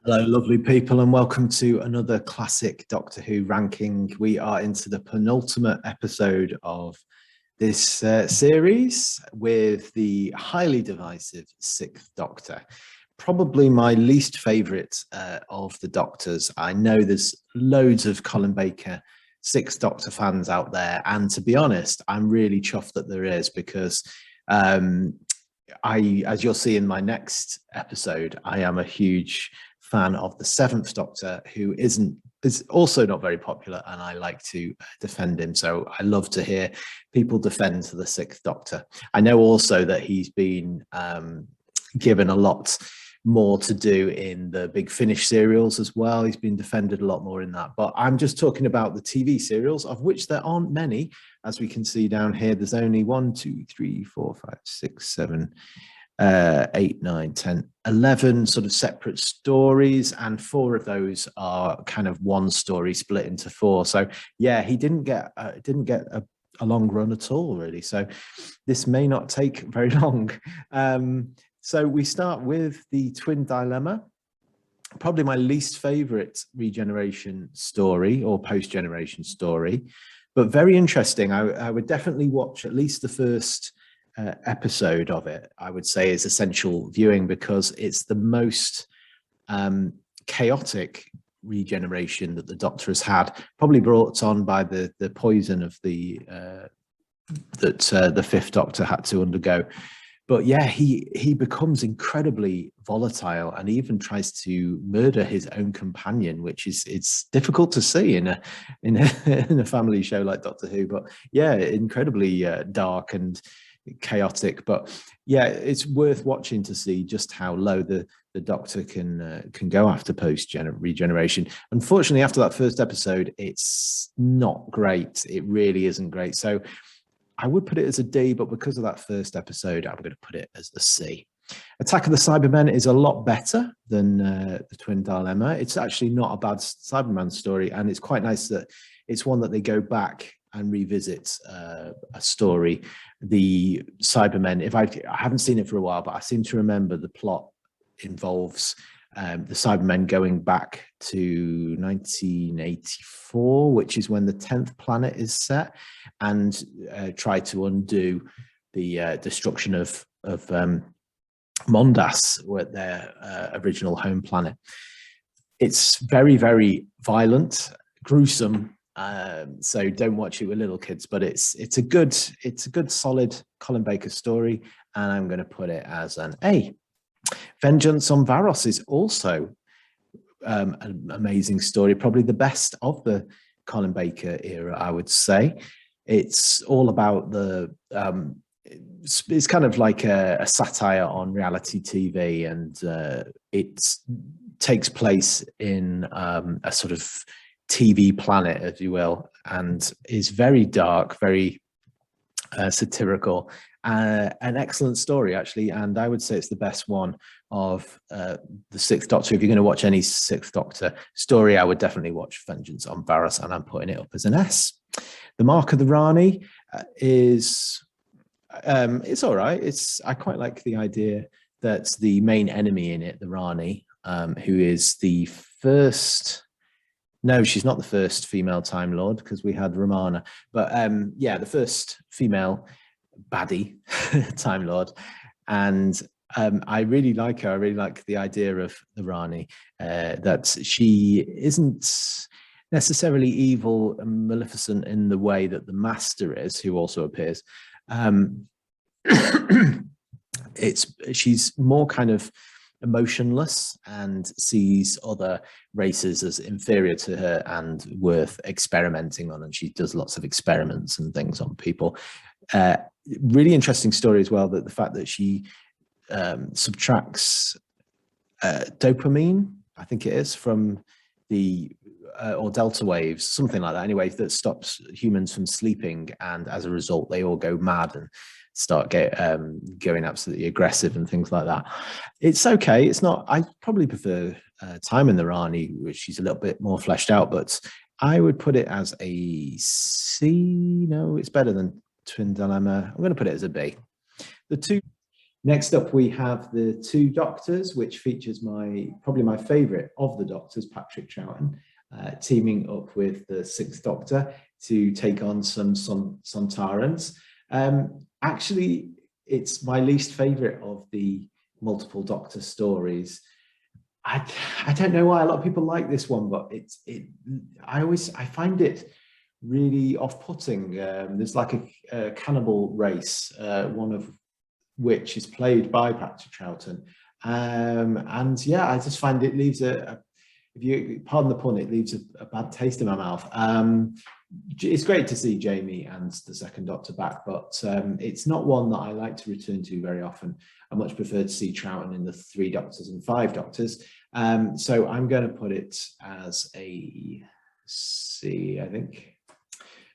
Hello, lovely people, and welcome to another classic Doctor Who ranking. We are into the penultimate episode of this series with the highly divisive Sixth Doctor. Probably my least favourite of the Doctors. I know there's loads of Colin Baker Sixth Doctor fans out there, and to be honest, I'm really chuffed that there is because um, as you'll see in my next episode, I am a huge fan of the Seventh Doctor, who is also not very popular, and I like to defend him. So I love to hear people defend the Sixth Doctor. I know also that he's been given a lot more to do in the Big Finish serials as well. He's been defended a lot more in that. But I'm just talking about the TV serials, of which there aren't many. As we can see down here, there's only 1, 2, 3, 4, 5, 6, 7, 8, 9, 10, 11 sort of separate stories, and 4 of those are kind of one story split into 4. So yeah, he didn't get a long run at all, really. So this may not take very long. So we start with the Twin Dilemma, probably my least favorite regeneration story or post-generation story, but very interesting. I would definitely watch at least the first episode of it. I would say is essential viewing because it's the most chaotic regeneration that the Doctor has had, probably brought on by the poison of that the Fifth Doctor had to undergo. But yeah, he becomes incredibly volatile and even tries to murder his own companion, which is it's difficult to see in a family show like Doctor Who. But yeah, incredibly dark and chaotic. But yeah, it's worth watching to see just how low the Doctor can go after post regeneration. Unfortunately, after that first episode, it's not great. It really isn't great. So I would put it as a D, but because of that first episode, I'm going to put it as a C. Attack of the Cybermen is a lot better than the Twin Dilemma. It's actually not a bad Cyberman story, and it's quite nice that it's one that they go back and revisit a story. The Cybermen, I haven't seen it for a while, but I seem to remember the plot involves the Cybermen going back to 1984, which is when the 10th planet is set, and try to undo the destruction of Mondas, their original home planet. It's very, very violent, gruesome. So don't watch it with little kids, but it's a good solid Colin Baker story, and I'm going to put it as an A. Vengeance on Varos is also an amazing story, probably the best of the Colin Baker era, I would say. It's all about it's kind of like a satire on reality TV, and it takes place in a sort of TV planet, if you will, and is very dark, very satirical. An excellent story, actually, and I would say it's the best one of the Sixth Doctor. If you're going to watch any Sixth Doctor story, I would definitely watch Vengeance on Varos, and I'm putting it up as an S. The Mark of the Rani is it's all right. I quite like the idea that the main enemy in it, the Rani, who is the first. No, she's not the first female Time Lord, because we had Romana. But yeah, the first female baddie Time Lord. And I really like her. I really like the idea of the Rani, that she isn't necessarily evil and maleficent in the way that the Master is, who also appears. She's more kind of emotionless and sees other races as inferior to her and worth experimenting on, and she does lots of experiments and things on people. Really interesting story as well, that the fact that she subtracts dopamine, I think it is, from the or delta waves, something like that anyway, that stops humans from sleeping, and as a result they all go mad and start going absolutely aggressive and things like that. It's okay. It's not. I probably prefer Time in the Rani, which she's a little bit more fleshed out, but I would put it as a C. No, it's better than Twin Dilemma. I'm going to put it as a B. The two Next up, we have the Two Doctors, which features probably my favourite of the Doctors, Patrick Troughton, teaming up with the Sixth Doctor to take on some Sontarans. Actually, it's my least favourite of the multiple Doctor stories. I don't know why a lot of people like this one, but I find it really off-putting. There's like a cannibal race, one of which is played by Patrick Troughton, and yeah, I just find it leaves if you pardon the pun, it leaves a bad taste in my mouth. It's great to see Jamie and the Second Doctor back, but it's not one that I like to return to very often. I much prefer to see Troughton in the Three Doctors and Five Doctors. So I'm going to put it as a C, I think.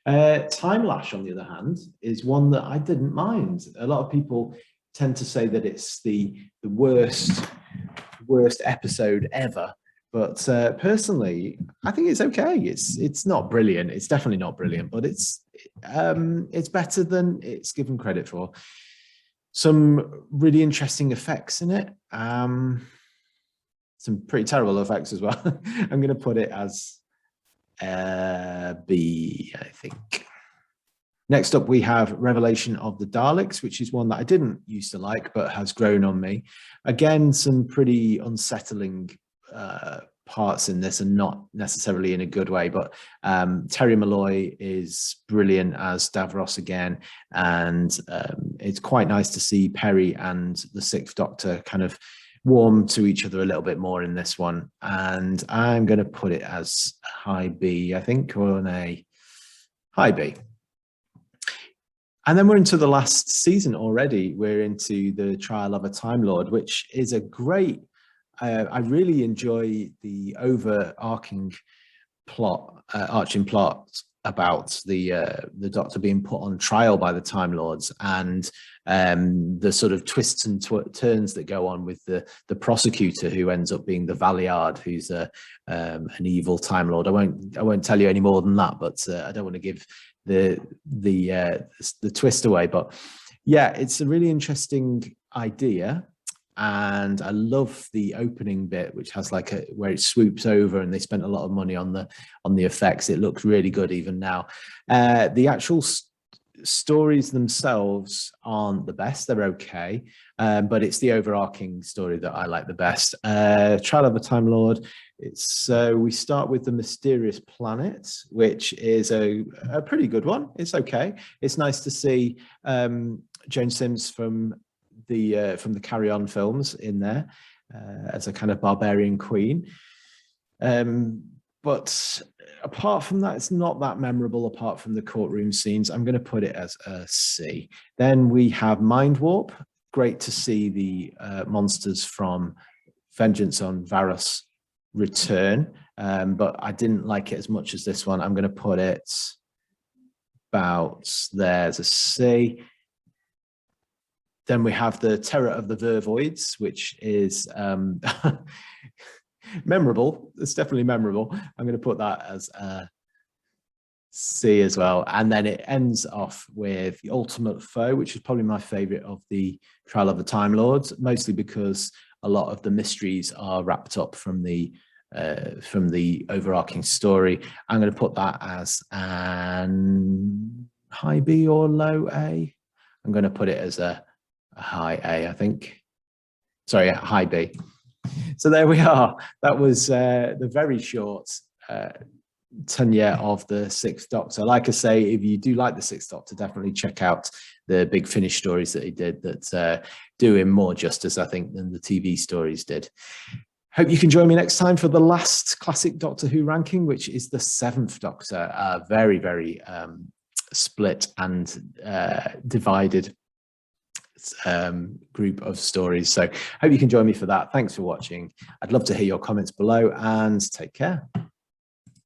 Time Lash, on the other hand, is one that I didn't mind. A lot of people tend to say that it's the worst episode ever, but personally, I think it's okay. It's not brilliant. It's definitely not brilliant, but it's better than it's given credit for. Some really interesting effects in it. Some pretty terrible effects as well. I'm going to put it as B, I think. Next up, we have Revelation of the Daleks, which is one that I didn't used to like, but has grown on me. Again, some pretty unsettling parts in this, and not necessarily in a good way, but Terry Malloy is brilliant as Davros again, and it's quite nice to see Perry and the Sixth Doctor kind of warm to each other a little bit more in this one, and I'm going to put it as high B, I think, or an A. High B. And then we're into the last season already. We're into the Trial of a Time Lord, which is a great, I really enjoy the overarching plot, arching plot about the Doctor being put on trial by the Time Lords, and the sort of twists and turns that go on with the prosecutor, who ends up being the Valeyard, who's an evil Time Lord. I won't tell you any more than that, but I don't want to give the twist away. But yeah, it's a really interesting idea, and I love the opening bit, which has like where it swoops over, and they spent a lot of money on the effects. It looks really good even now. The actual stories themselves aren't the best. They're okay, but it's the overarching story that I like the best. Trial of a Time Lord. We start with the Mysterious Planet, which is a pretty good one. It's okay. It's nice to see Joan Sims from the Carry On films in there as a kind of barbarian queen. But apart from that, it's not that memorable apart from the courtroom scenes. I'm going to put it as a C. Then we have Mind Warp. Great to see the monsters from Vengeance on Varos return, but I didn't like it as much as this one. I'm going to put it about there as a C. Then we have the Terror of the Vervoids, which is memorable. It's definitely memorable. I'm going to put that as a C as well. And then it ends off with The Ultimate Foe, which is probably my favorite of the Trial of the Time Lords, mostly because a lot of the mysteries are wrapped up from the overarching story. I'm going to put that as an high B or low A. I'm going to put it as a high A, I think. Sorry, high B. So there we are. That was the very short tenure of the Sixth Doctor. Like I say, if you do like the Sixth Doctor, definitely check out the Big Finish stories that he did that do him more justice, I think, than the TV stories did. Hope you can join me next time for the last classic Doctor Who ranking, which is the Seventh Doctor. Very, very split and divided group of stories. So hope you can join me for that. Thanks for watching. I'd love to hear your comments below, and take care.